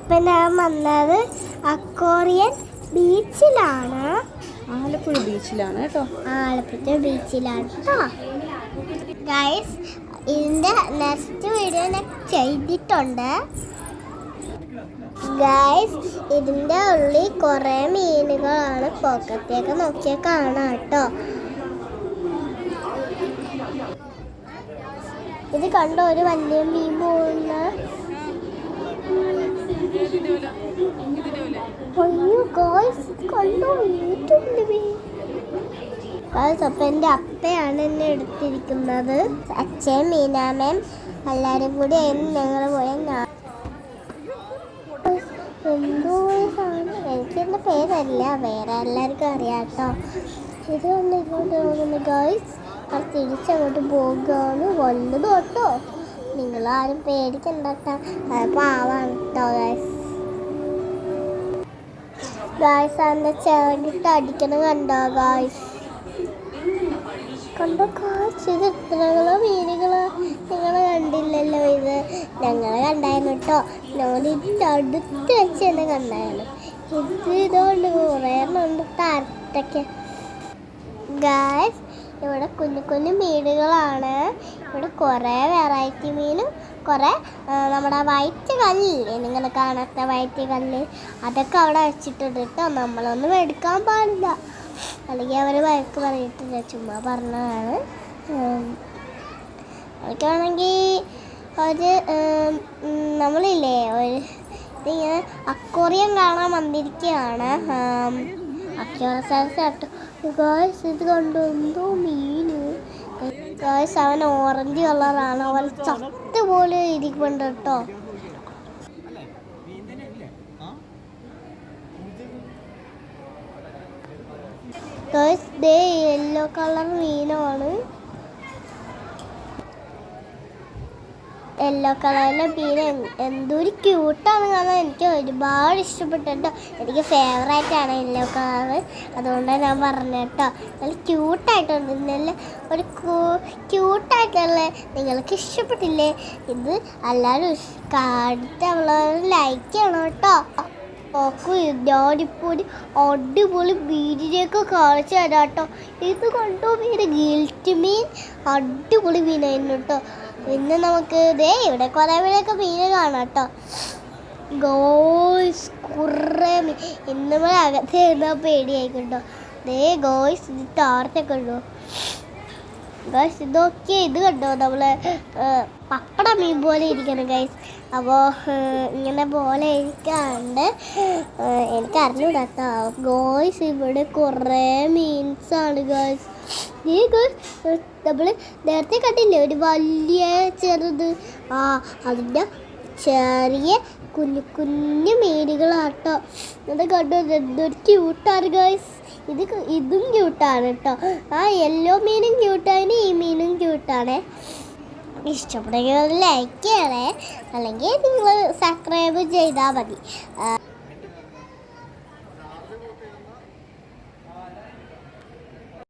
ഇപ്പം ഞാൻ വന്നത് അക്വേറിയം ബീച്ചിലാണ്. ആലപ്പുഴ ബീച്ചിലാണ് കേട്ടോ. ആലപ്പുഴ ബീച്ചിലാണ് കേട്ടോ ഗൈസ്. ഇതിൻ്റെ നെക്സ്റ്റ് വീഡിയോ ഞാൻ ചെയ്തിട്ടുണ്ട് ഗൈസ്. ഇതിൻ്റെ ഉള്ളിൽ കുറേ മീനുകളാണ്. പൊക്കത്തേക്ക് നോക്കിയാൽ കാണാം കേട്ടോ. ഇത് കണ്ടോ, ഒരു വലിയ മീൻ പോകുന്ന. അയ്യോ ഗൈസ്, ഇത് കണ്ടോ, ഏറ്റവും മീൻ. അപ്പം എൻ്റെ അപ്പയാണ് എന്നെ എടുത്തിരിക്കുന്നത്. അച്ഛയും മീനാമ്മയും എല്ലാവരും കൂടി ഞങ്ങൾ പോയ എന്തോ സാധനം, എനിക്കെൻ്റെ പേരല്ല, വേറെ എല്ലാവർക്കും അറിയാം കേട്ടോ. ഇത് കൊണ്ട് ഇങ്ങോട്ട് പോകുന്നു ഗൈസ്. അത് തിരിച്ചങ്ങോട്ട് പോകുകയാണ്. വലുത് കേട്ടോ, നിങ്ങളാരും പേടിക്കണ്ടട്ടോ, പാവാണ് കേട്ടോ ഗൈസ്. ഗൈസ് അതിൻ്റെ ചേർന്നിട്ട് അടിക്കണം കണ്ടോ ഗൈസ്. കണ്ടോ ഗൈസ്, ഇത് എത്രകളോ മീനുകളോ നിങ്ങൾ കണ്ടില്ലല്ലോ. ഇത് ഞങ്ങൾ കണ്ടായിരുന്നു കേട്ടോ. ഞങ്ങൾ ഇതിൻ്റെ അടുത്ത് വെച്ച് തന്നെ കണ്ടായിരുന്നു. ഇതുകൊണ്ട് കുറേ ഉണ്ട് തരത്തൊക്കെ ഗൈസ്. ഇവിടെ കുഞ്ഞു കുഞ്ഞു മീനുകളാണ്. ഇവിടെ കുറേ വെറൈറ്റി മീനും കുറേ നമ്മുടെ വൈറ്റ് കല്ലില്ലേ, നിങ്ങൾ കാണാത്ത വൈറ്റ് കല്ല്, അതൊക്കെ അവിടെ വെച്ചിട്ടുണ്ട് കേട്ടോ. നമ്മളൊന്നും എടുക്കാൻ പാടില്ല, അല്ലെങ്കിൽ അവർ വഴക്ക് പറഞ്ഞിട്ടില്ല, ചുമ്മാ പറഞ്ഞതാണ്. അവർക്കാണെങ്കിൽ ഒരു നമ്മളില്ലേ ഒരു ഇതിങ്ങനെ അക്വേറിയം കാണാൻ വന്നിരിക്കുകയാണ്. Aquarium guys. ഇത് കണ്ടു, എന്തോ മീന് ഗായ്സ്. അവൻ ഓറഞ്ച് കളറാണ്, അവൻ ചത്ത പോലെ ഇരിക്കുന്നുണ്ട് കേട്ടോ. ഗായ്സ് ദേ യെല്ലോ കളർ മീനാണ്. യെല്ലോ കളറിലെ മീൻ എന്തൊരു ക്യൂട്ടാണ് കാണാൻ. എനിക്ക് ഒരുപാട് ഇഷ്ടപ്പെട്ടു കേട്ടോ. എനിക്ക് ഫേവറേറ്റാണ് യെല്ലോ കളറ്, അതുകൊണ്ടാണ് ഞാൻ പറഞ്ഞത് കേട്ടോ. നല്ല ക്യൂട്ടായിട്ടുണ്ട്, നല്ല ഒരു ക്യൂട്ടായിട്ടുള്ള. നിങ്ങൾക്ക് ഇഷ്ടപ്പെട്ടില്ലേ ഇത്? എല്ലാവരും അടുത്തുള്ളവർ ലൈക്ക് ചെയ്യണം കേട്ടോ. നോക്കൂ, ഞാനിപ്പോൾ ഒരു അടിപൊളി മീനിനെയൊക്കെ കാണിച്ചു തരാം കേട്ടോ. ഇത് കണ്ടോ മീൻ, ഗിൽറ്റ് മീൻ, അടിപൊളി മീനായിരുന്നു കേട്ടോ. പിന്നെ നമുക്ക് ദേ ഇവിടെ കുറേ പേരൊക്കെ മീൻ കാണാം കേട്ടോ ഗോയ്സ്. കുറേ മീൻ ഇന്ന് അകത്ത് ഇരുന്നാൽ പേടിയായിക്കോട്ടോ. ദേ ഗോയ്സ്, ഇത് താർത്തൊക്കെ ഉണ്ടോ ഗൈസ്? ഇതൊക്കെ ഇത് കണ്ടോ, നമ്മൾ പപ്പട മീൻ പോലെ ഇരിക്കണം ഗൈസ്. അപ്പോൾ ഇങ്ങനെ പോലെ ഇരിക്കാണ്ട് എനിക്കറിഞ്ഞൂടാ കേട്ടോ ഗോയ്സ്. ഇവിടെ കുറേ മീൻസാണ് ഗൈസ്. ഈ ഗൈസ് നമ്മൾ നേരത്തെ കണ്ടില്ലേ ഒരു വലിയ ചെറുത്, അതിൻ്റെ ചെറിയ കുഞ്ഞു കുഞ്ഞു മീനുകളാട്ടോ. അത് കണ്ടോ, എന്തൊരു ക്യൂട്ടാണ് ഗൈസ്. ഇതും ക്യൂട്ടാണ് കേട്ടോ. യെല്ലോ മീനും ക്യൂട്ടാണ്, ഈ മീനും ക്യൂട്ടാണ്. ഇഷ്ടപ്പെടുമെങ്കിൽ ലൈക്ക് ചെയ്യണേ, അല്ലെങ്കിൽ നിങ്ങൾ സബ്സ്ക്രൈബ് ചെയ്താൽ മതി.